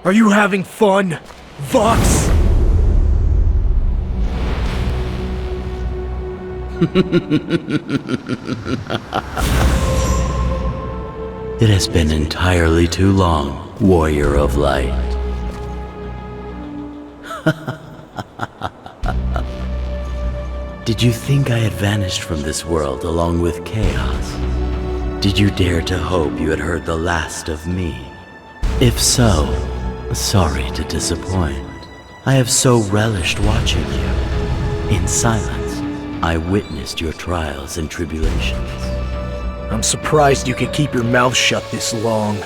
Are you having fun, Vox? It has been entirely too long, Warrior of Light. Did you think I had vanished from this world along with chaos? Did you dare to hope you had heard the last of me? If so, sorry to disappoint. I have so relished watching you. In silence, I witnessed your trials and tribulations. I'm surprised you could keep your mouth shut this long.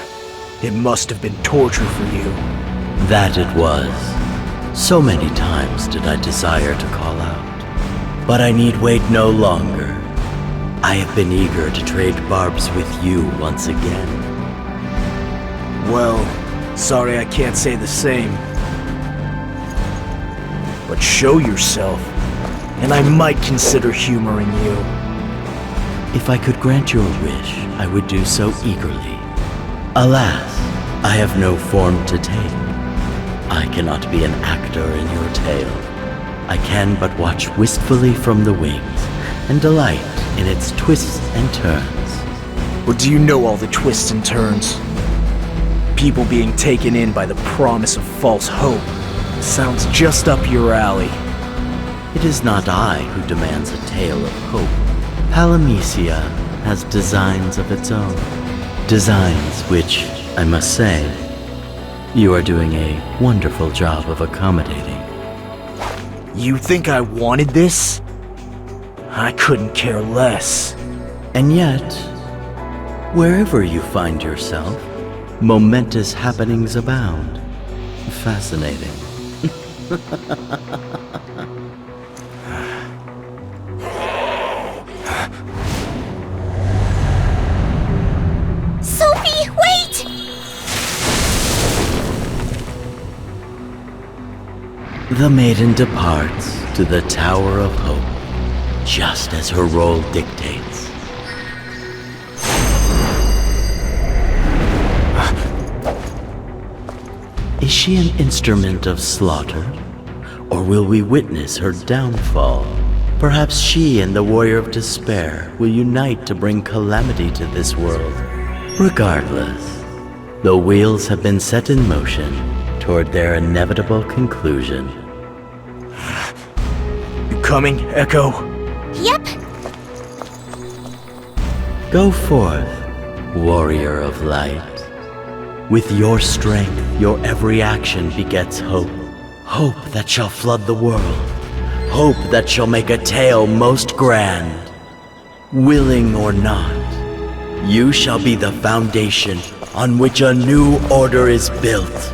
It must have been torture for you. That it was. So many times did I desire to call out. But I need wait no longer. I have been eager to trade barbs with you once again. Well, sorry I can't say the same. But show yourself, and I might consider humoring you. If I could grant your wish, I would do so eagerly. Alas, I have no form to take. I cannot be an actor in your tale. I can but watch wistfully from the wings and delight in its twists and turns. Or do you know all the twists and turns? People being taken in by the promise of false hope sounds just up your alley. It is not I who demands a tale of hope. Palamecia has designs of its own. Designs which, I must say, you are doing a wonderful job of accommodating. You think I wanted this? I couldn't care less. And yet, wherever you find yourself, momentous happenings abound. Fascinating. Sophie, wait! The maiden departs to the Tower of Hope, just as her role dictates. Is she an instrument of slaughter? Or will we witness her downfall? Perhaps she and the Warrior of Despair will unite to bring calamity to this world. Regardless, the wheels have been set in motion toward their inevitable conclusion. You coming, Echo? Yep. Go forth, Warrior of Light. With your strength, your every action begets hope. Hope that shall flood the world. Hope that shall make a tale most grand. Willing or not, you shall be the foundation on which a new order is built.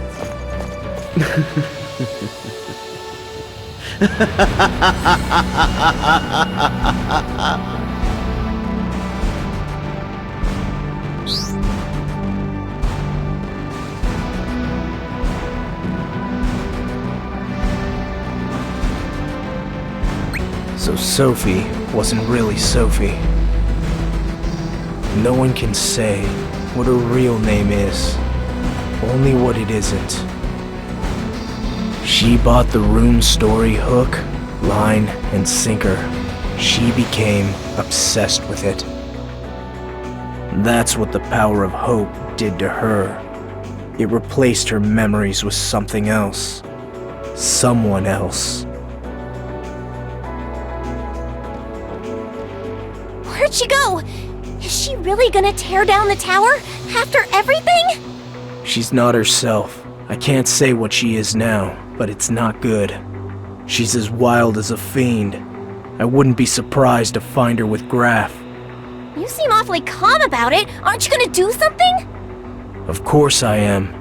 So Sophie wasn't really Sophie. No one can say what her real name is, only what it isn't. She bought the rune story hook, line, and sinker. She became obsessed with it. That's what the power of hope did to her. It replaced her memories with something else. Someone else. Where'd she go? Is she really gonna tear down the tower after everything? She's not herself. I can't say what she is now, but it's not good. She's as wild as a fiend. I wouldn't be surprised to find her with Graf. You seem awfully calm about it. Aren't you gonna do something? Of course I am.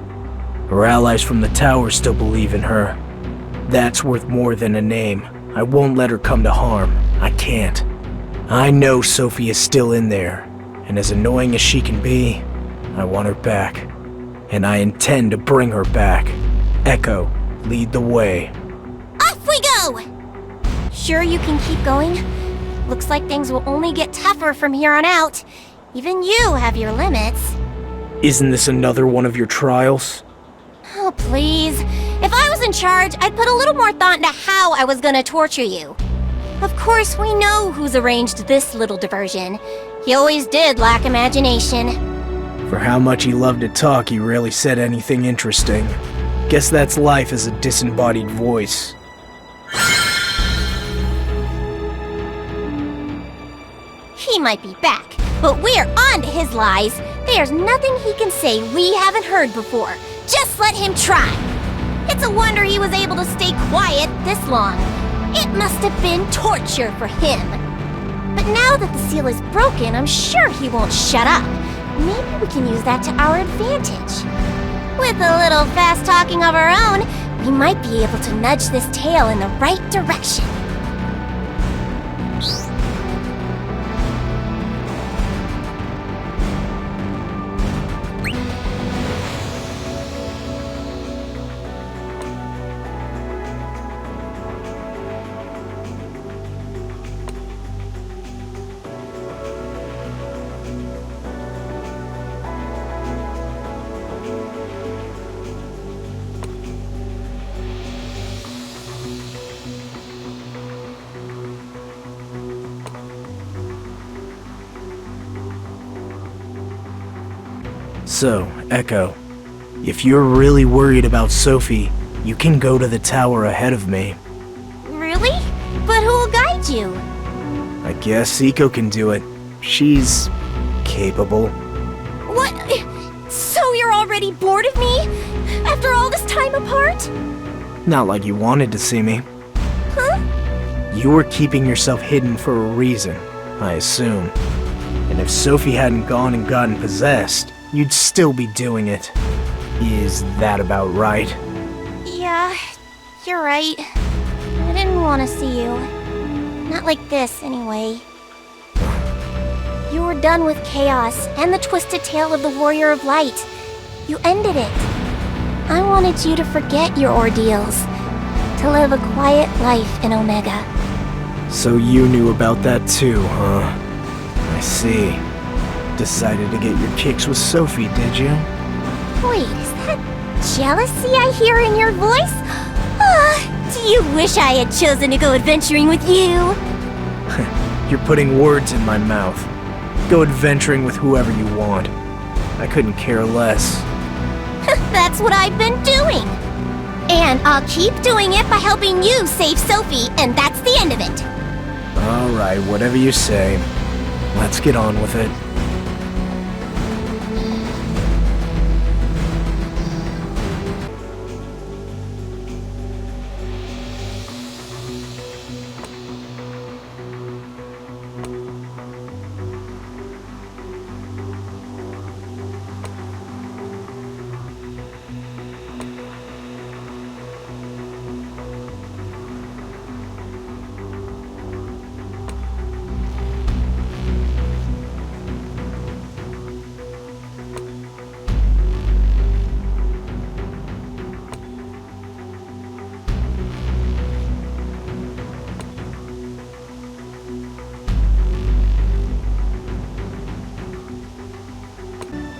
Her allies from the tower still believe in her. That's worth more than a name. I won't let her come to harm. I can't. I know Sophie is still in there, and as annoying as she can be, I want her back. And I intend to bring her back. Echo, lead the way. Off we go! Sure you can keep going? Looks like things will only get tougher from here on out. Even you have your limits. Isn't this another one of your trials? Oh, please. If I was in charge, I'd put a little more thought into how I was gonna torture you. Of course, we know who's arranged this little diversion. He always did lack imagination. For how much he loved to talk, he rarely said anything interesting. Guess that's life as a disembodied voice. He might be back, but we're on to his lies. There's nothing he can say we haven't heard before. Just let him try. It's a wonder he was able to stay quiet this long. It must have been torture for him. But now that the seal is broken, I'm sure he won't shut up. Maybe we can use that to our advantage. With a little fast talking of our own, we might be able to nudge this tale in the right direction. So, Echo, if you're really worried about Sophie, you can go to the tower ahead of me. Really? But who'll guide you? I guess Eiko can do it. She's capable. What? So you're already bored of me? After all this time apart? Not like you wanted to see me. Huh? You were keeping yourself hidden for a reason, I assume. And if Sophie hadn't gone and gotten possessed, you'd still be doing it. Is that about right? Yeah, you're right. I didn't want to see you. Not like this, anyway. You were done with chaos and the twisted tale of the Warrior of Light. You ended it. I wanted you to forget your ordeals, to live a quiet life in Omega. So you knew about that too, huh? I see. Decided to get your kicks with Sophie, did you? Wait, is that jealousy I hear in your voice? Do you wish I had chosen to go adventuring with you? You're putting words in my mouth. Go adventuring with whoever you want. I couldn't care less. That's what I've been doing. And I'll keep doing it by helping you save Sophie, and that's the end of it. Alright, whatever you say. Let's get on with it.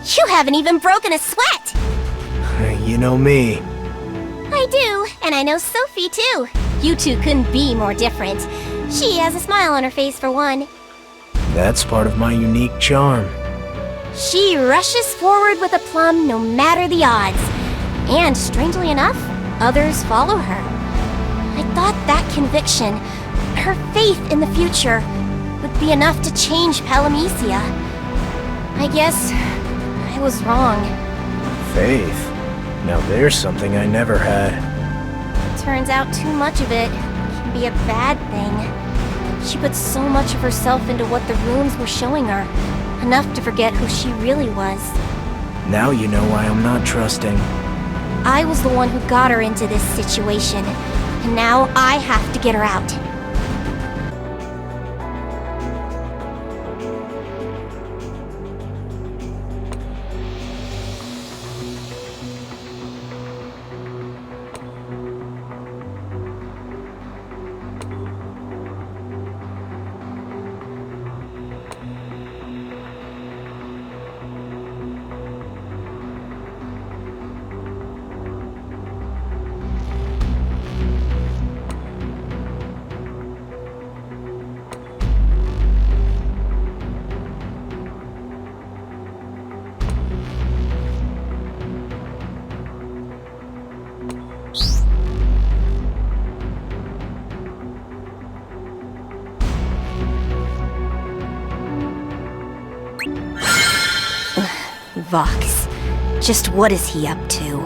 You haven't even broken a sweat! You know me. I do, and I know Sophie too. You two couldn't be more different. She has a smile on her face for one. That's part of my unique charm. She rushes forward with aplomb no matter the odds. And strangely enough, others follow her. I thought that conviction, her faith in the future, would be enough to change Palamecia. I guess I was wrong. Faith? Now there's something I never had. Turns out too much of it can be a bad thing. She put so much of herself into what the runes were showing her, enough to forget who she really was. Now you know why I'm not trusting. I was the one who got her into this situation, and now I have to get her out. Vox? Just what is he up to?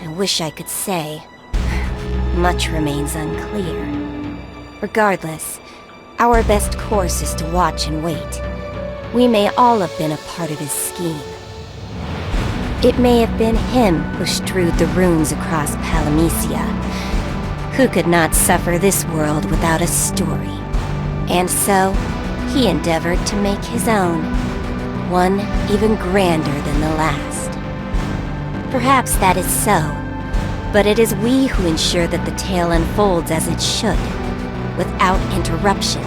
I wish I could say. Much remains unclear. Regardless, our best course is to watch and wait. We may all have been a part of his scheme. It may have been him who strewed the runes across Palamecia. Who could not suffer this world without a story? And so, he endeavored to make his own. One even grander than the last. Perhaps that is so, but it is we who ensure that the tale unfolds as it should, without interruptions.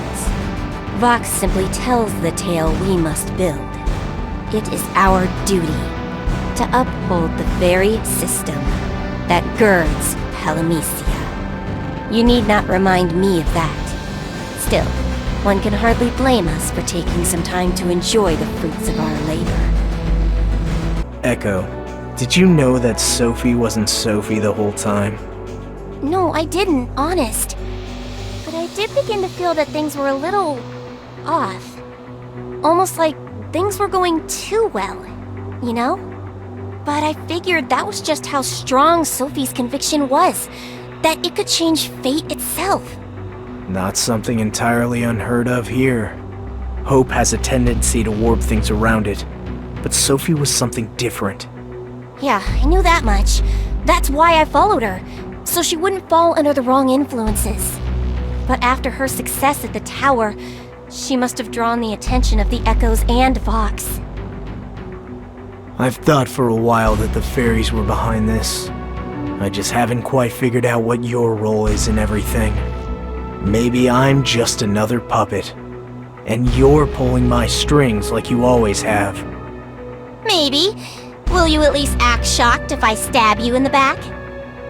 Vox simply tells the tale we must build. It is our duty to uphold the very system that girds Palamecia. You need not remind me of that. Still, one can hardly blame us for taking some time to enjoy the fruits of our labor. Echo, did you know that Sophie wasn't Sophie the whole time? No, I didn't, honest. But I did begin to feel that things were a little off. Almost like things were going too well, you know? But I figured that was just how strong Sophie's conviction was, that it could change fate itself. Not something entirely unheard of here. Hope has a tendency to warp things around it, but Sophie was something different. Yeah, I knew that much. That's why I followed her, so she wouldn't fall under the wrong influences. But after her success at the tower, she must have drawn the attention of the Echoes and Vox. I've thought for a while that the fairies were behind this. I just haven't quite figured out what your role is in everything. Maybe I'm just another puppet, and you're pulling my strings like you always have. Maybe. Will you at least act shocked if I stab you in the back?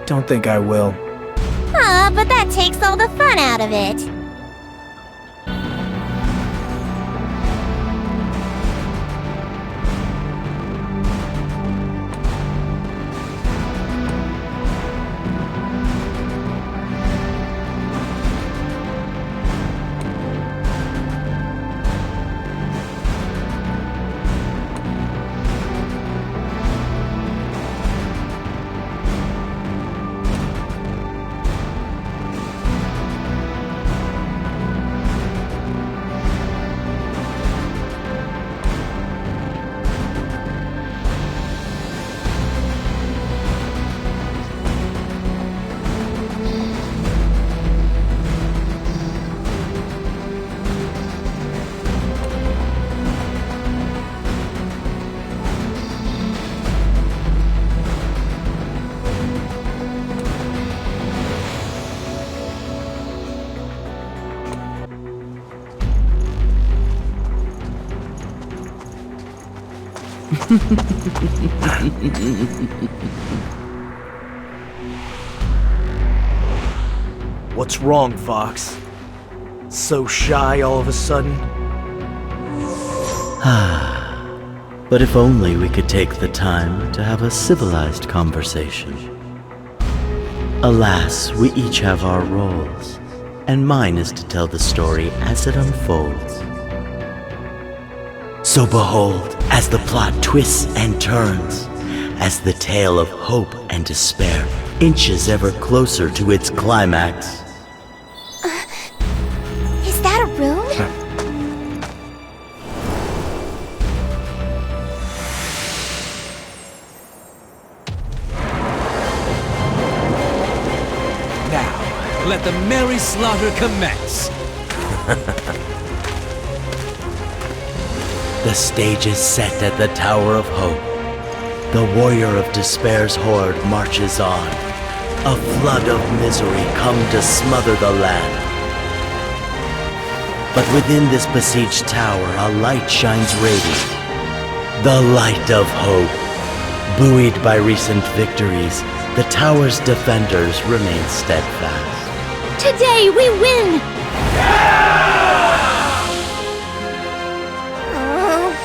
Don't think I will. But that takes all the fun out of it. What's wrong, Vox? So shy all of a sudden? But if only we could take the time to have a civilized conversation. Alas, we each have our roles, and mine is to tell the story as it unfolds. So behold, as the plot twists and turns, as the tale of hope and despair inches ever closer to its climax. Is that a rune? Now, let the merry slaughter commence. The stage is set at the Tower of Hope. The warrior of despair's horde marches on. A flood of misery come to smother the land. But within this besieged tower, a light shines radiant. The light of hope. Buoyed by recent victories, the tower's defenders remain steadfast. Today we win!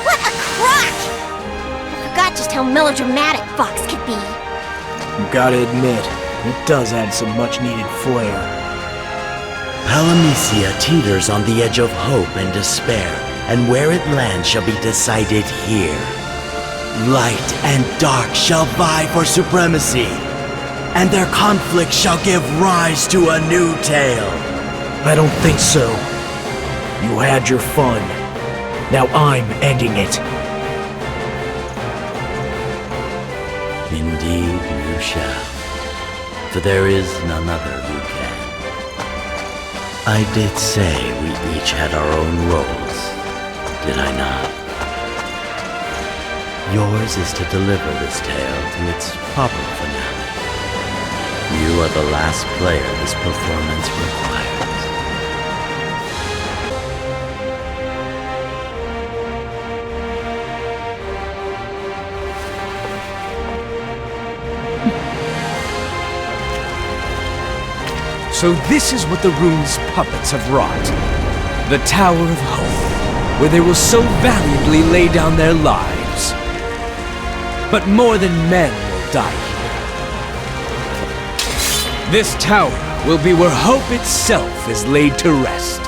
What a crock! I forgot just how melodramatic Vox could be. You gotta admit, it does add some much-needed flair. Palamecia teeters on the edge of hope and despair, and where it lands shall be decided here. Light and dark shall vie for supremacy, and their conflict shall give rise to a new tale. I don't think so. You had your fun. Now I'm ending it. Indeed you shall, for there is none other who can. I did say we each had our own roles, did I not? Yours is to deliver this tale to its proper finale. You are the last player this performance requires. So this is what the rune's puppets have wrought. The Tower of Hope, where they will so valiantly lay down their lives. But more than men will die here. This tower will be where hope itself is laid to rest.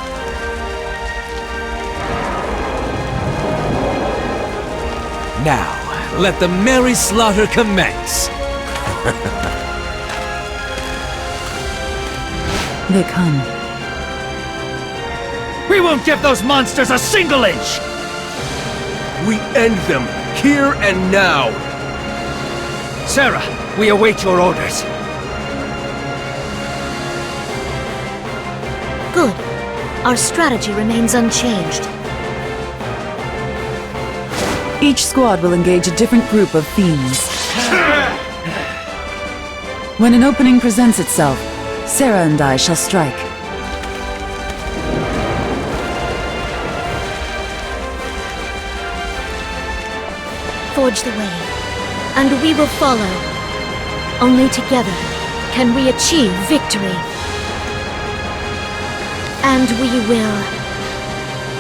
Now, let the merry slaughter commence. They come. We won't give those monsters a single inch! We end them, here and now! Sarah, we await your orders. Good. Our strategy remains unchanged. Each squad will engage a different group of fiends. When an opening presents itself, Sarah and I shall strike. Forge the way, and we will follow. Only together can we achieve victory. And we will.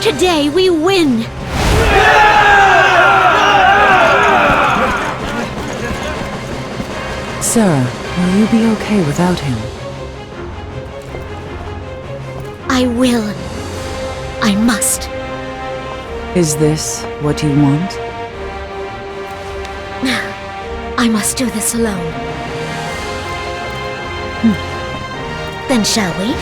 Today we win! Sarah, will you be okay without him? I will. I must. Is this what you want? I must do this alone. Then shall we?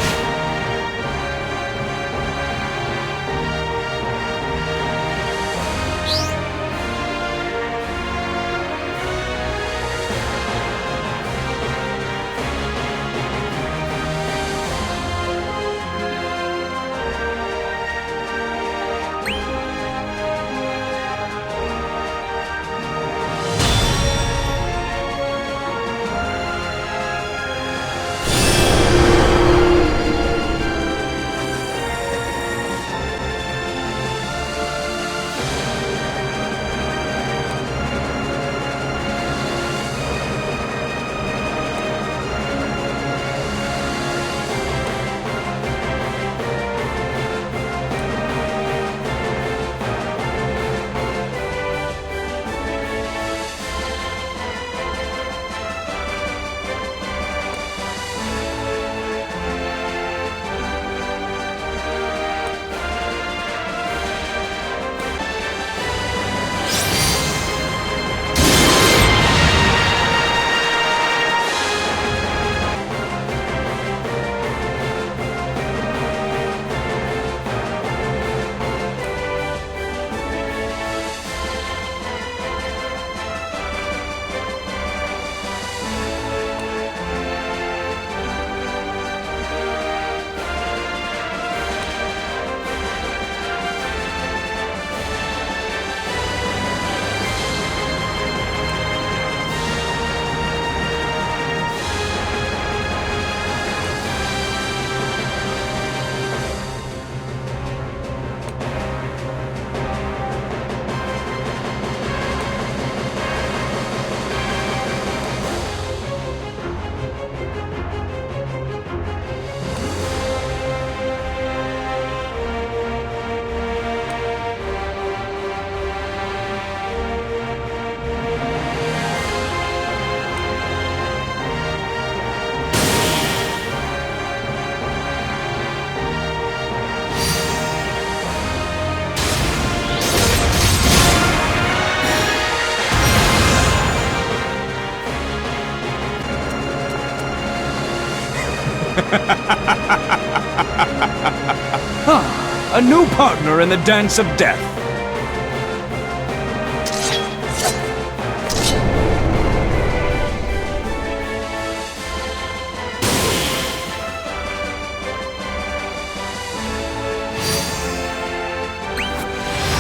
A new partner in the dance of death.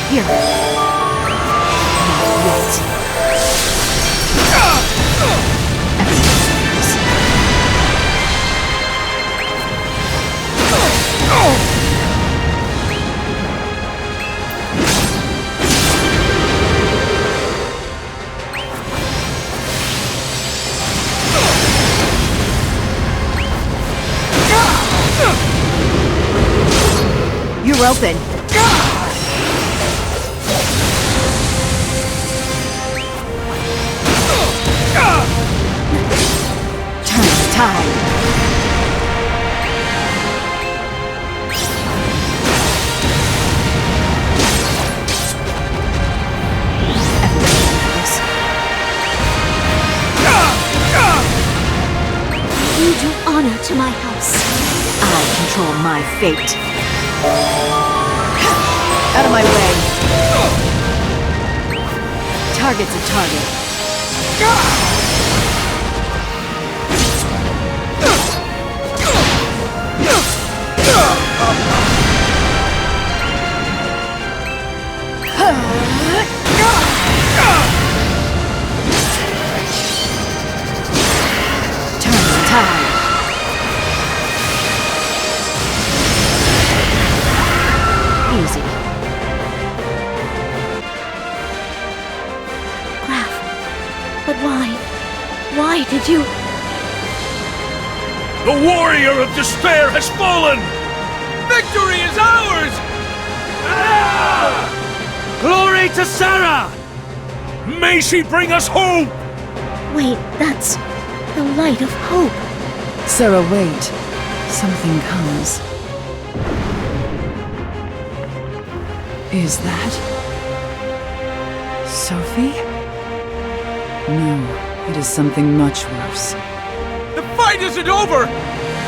Here. Not yet. You're open. Turn the tide. You do honor to my house. I control my fate. Out of my way. Target's a target. Turn the tide. Easy. Graf, but why? Why did you? The warrior of despair has fallen! Victory is ours! Glory to Sarah! May she bring us hope! Wait, that's the light of hope. Sarah, wait. Something comes. Is that... Sophie? No, it is something much worse. The fight isn't over!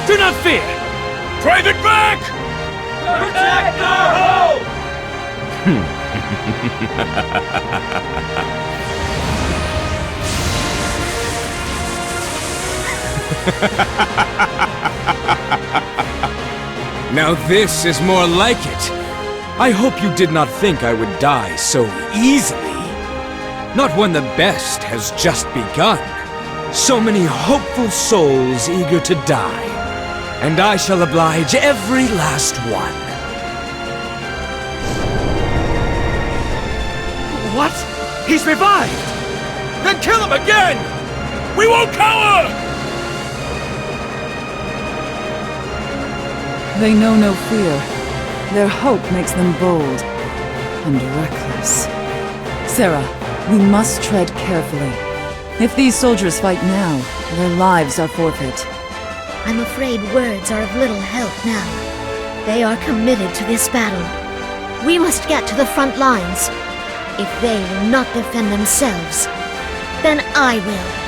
Do not fear! Private back! Protect our hope! Now this is more like it. I hope you did not think I would die so easily. Not when the best has just begun. So many hopeful souls eager to die. And I shall oblige every last one. What? He's revived! Then kill him again! We won't cower! They know no fear. Their hope makes them bold and reckless. Sarah, we must tread carefully. If these soldiers fight now, their lives are forfeit. I'm afraid words are of little help now. They are committed to this battle. We must get to the front lines. If they will not defend themselves, then I will.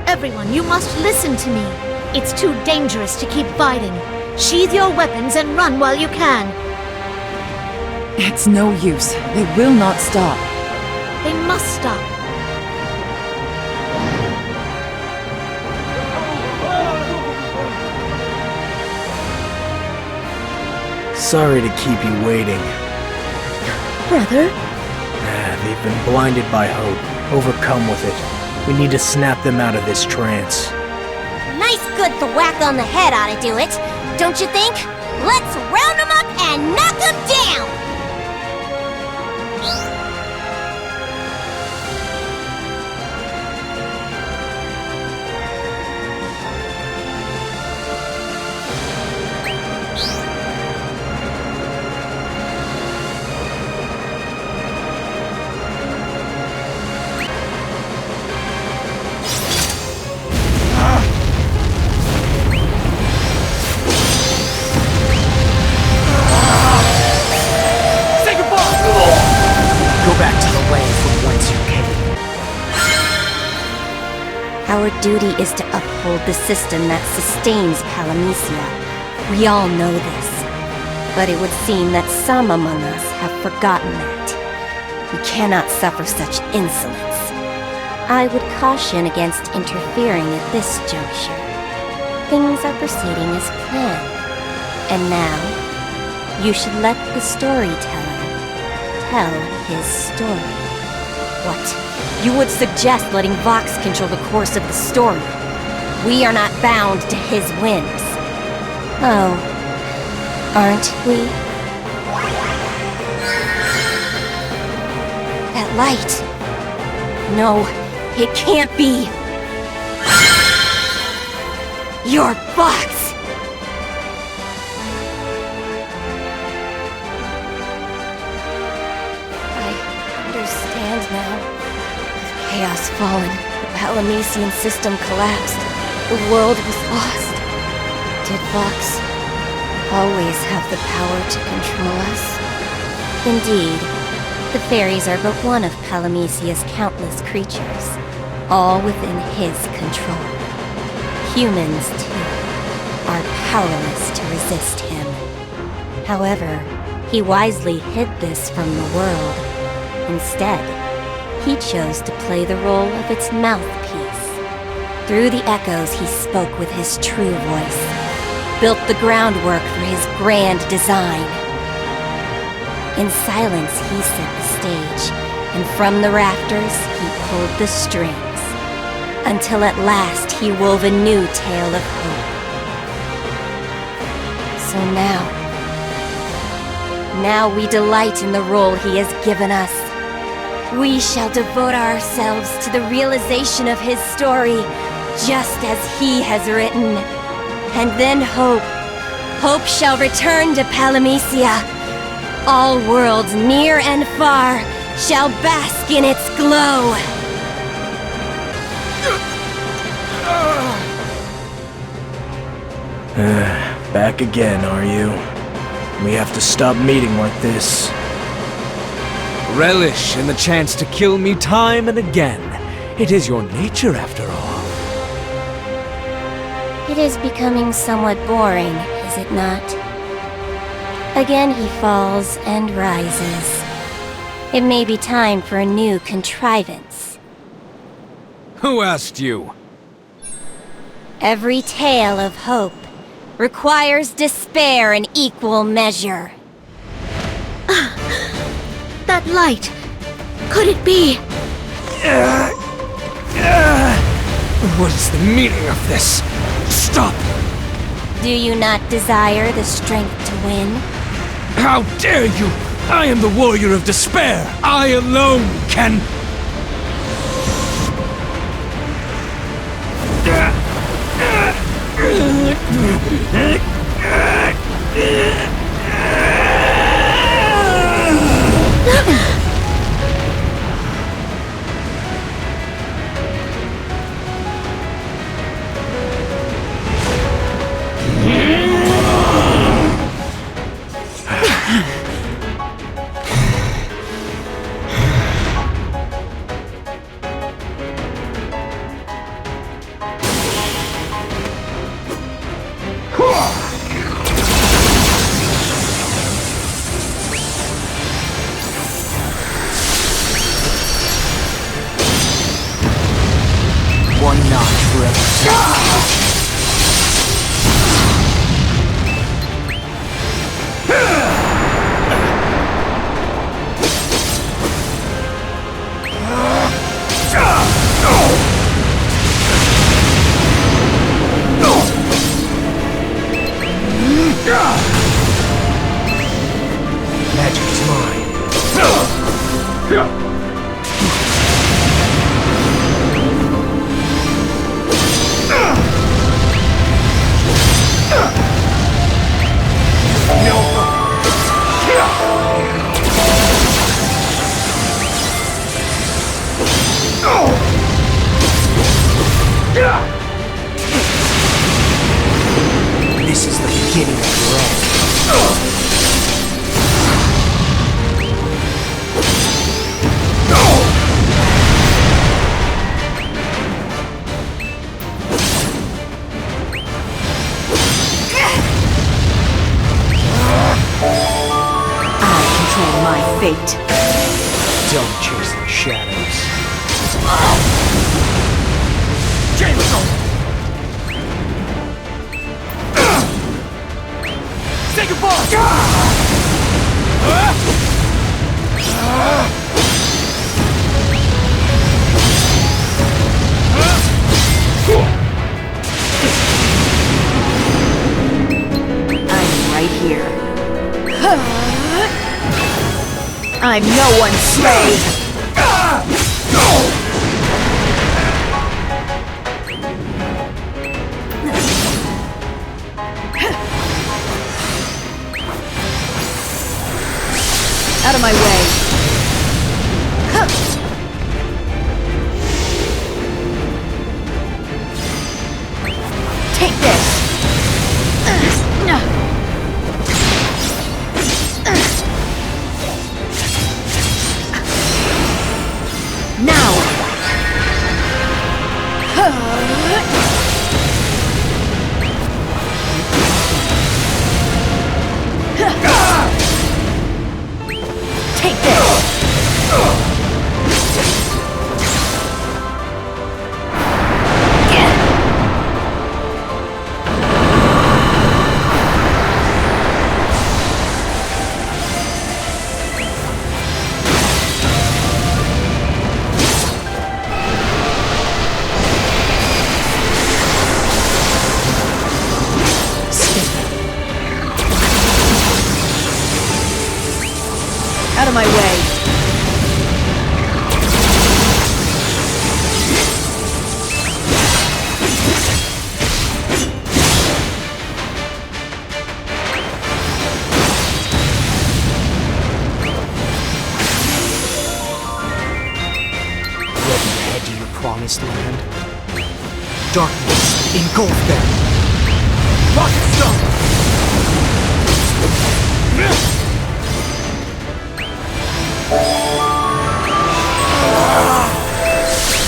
Everyone, you must listen to me. It's too dangerous to keep fighting. Sheathe your weapons and run while you can. It's no use. They will not stop. They must stop. Sorry to keep you waiting. Brother? They've been blinded by hope, overcome with it. We need to snap them out of this trance. Nice good thwack on the head ought to do it, don't you think? Let's round them up and knock them down! Our duty is to uphold the system that sustains Palamecia. We all know this. But it would seem that some among us have forgotten that. We cannot suffer such insolence. I would caution against interfering at this juncture. Things are proceeding as planned. And now, you should let the storyteller tell his story. What? You would suggest letting Vox control the course of the story. We are not bound to his whims. Oh, aren't we? That light. No, it can't be. You're Vox! I understand now. Chaos fallen, the Palamecian system collapsed, the world was lost. Did Vox always have the power to control us? Indeed, the fairies are but one of Palamecia's countless creatures, all within his control. Humans, too, are powerless to resist him. However, he wisely hid this from the world. Instead, he chose to play the role of its mouthpiece. Through the echoes, he spoke with his true voice, built the groundwork for his grand design. In silence, he set the stage, and from the rafters, he pulled the strings, until at last he wove a new tale of hope. So now we delight in the role he has given us. We shall devote ourselves to the realization of his story, just as he has written. And then hope shall return to Palamecia. All worlds, near and far, shall bask in its glow. Back again, are you? We have to stop meeting like this. Relish in the chance to kill me time and again. It is your nature, after all. It is becoming somewhat boring, is it not? Again he falls and rises. It may be time for a new contrivance. Who asked you? Every tale of hope requires despair in equal measure. That light! Could it be? What is the meaning of this? Stop! Do you not desire the strength to win? How dare you! I am the warrior of despair! I alone can... beginning of your own. My fate. Don't chase the shadows. Say goodbye! I'm right here. I'm no one's slave! Out of my way! Take this! Now! Take this! Out of my way! Ready to head to your promised land? Darkness, engulf them! Rocket stone!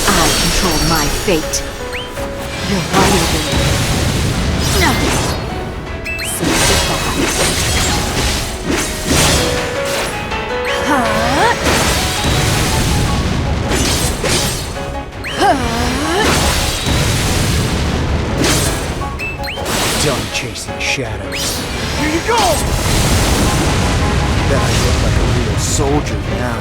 I control my fate. You're wider than me. Say goodbye. Done chasing shadows. Here you go! Bet I look like a real soldier now.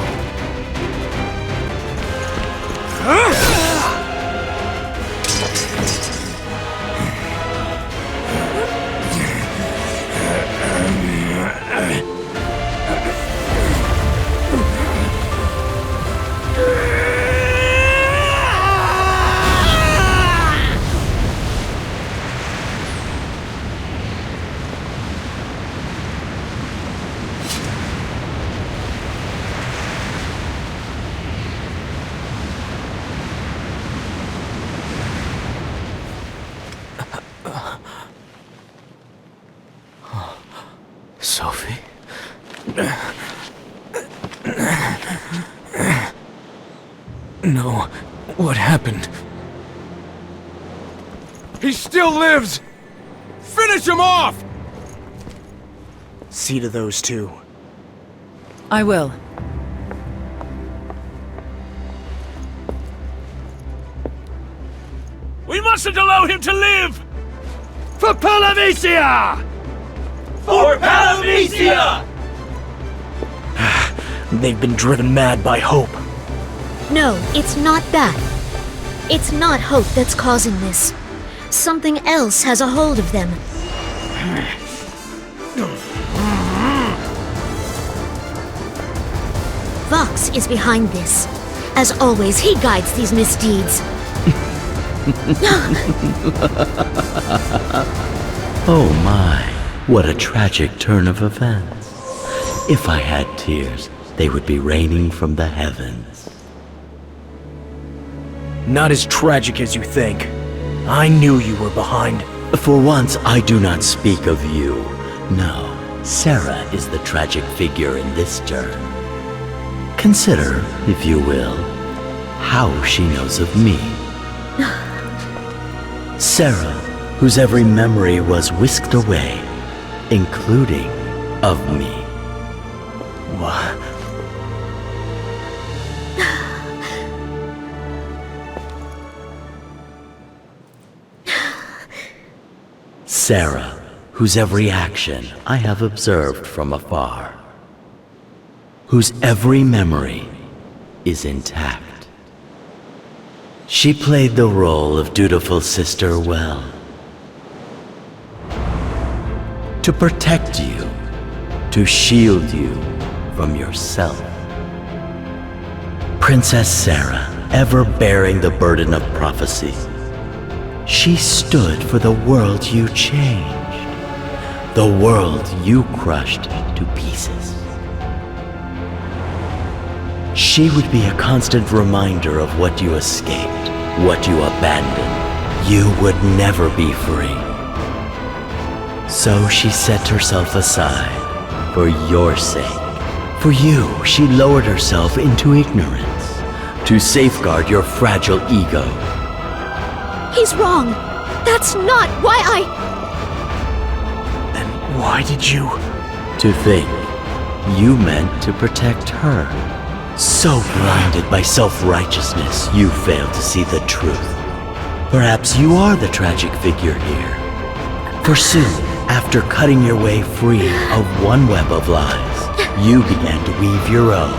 Sophie? No. What happened? He still lives! Finish him off! See to those two. I will. We mustn't allow him to live! For Palamecia! For Palamecia! They've been driven mad by hope. No, it's not that. It's not hope that's causing this. Something else has a hold of them. Vox is behind this. As always, he guides these misdeeds. Oh my, what a tragic turn of events. If I had tears, they would be raining from the heavens. Not as tragic as you think. I knew you were behind. For once, I do not speak of you. No, Sarah is the tragic figure in this turn. Consider, if you will, how she knows of me. Sarah, whose every memory was whisked away, including of me. What? Sarah, whose every action I have observed from afar, whose every memory is intact. She played the role of dutiful sister well. To protect you, to shield you from yourself. Princess Sarah, ever bearing the burden of prophecy, she stood for the world you changed, the world you crushed to pieces. She would be a constant reminder of what you escaped, what you abandoned. You would never be free. So she set herself aside for your sake. For you, she lowered herself into ignorance to safeguard your fragile ego. He's wrong. That's not why I... Then why did you? To think you meant to protect her. So blinded by self-righteousness, you fail to see the truth. Perhaps you are the tragic figure here. For soon, after cutting your way free of one web of lies, you began to weave your own.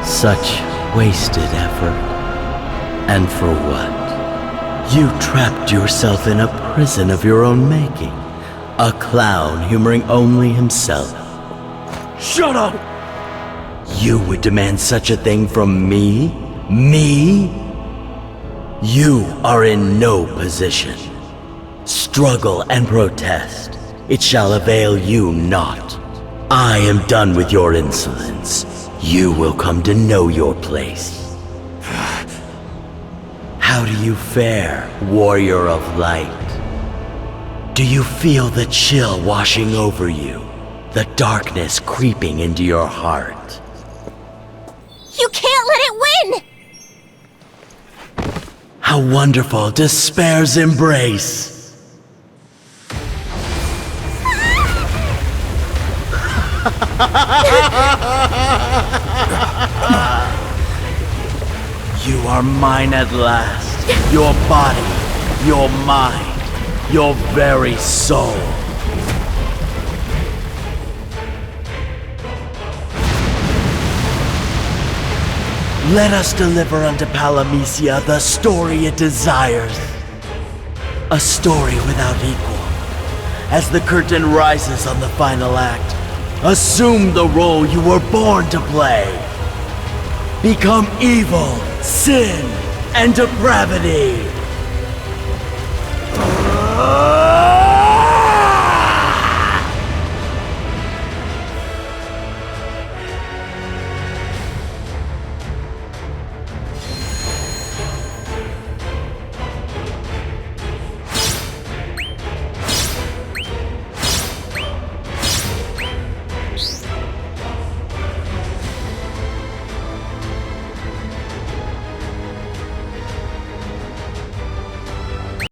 Such wasted effort. And for what? You trapped yourself in a prison of your own making. A clown humoring only himself. Shut up! You would demand such a thing from me? Me? You are in no position. Struggle and protest. It shall avail you not. I am done with your insolence. You will come to know your place. How do you fare, warrior of light? Do you feel the chill washing over you? The darkness creeping into your heart? You can't let it win! How wonderful despair's embrace! You are mine at last. Your body, your mind, your very soul. Let us deliver unto Palamecia the story it desires. A story without equal. As the curtain rises on the final act, assume the role you were born to play. Become evil, sin, and depravity.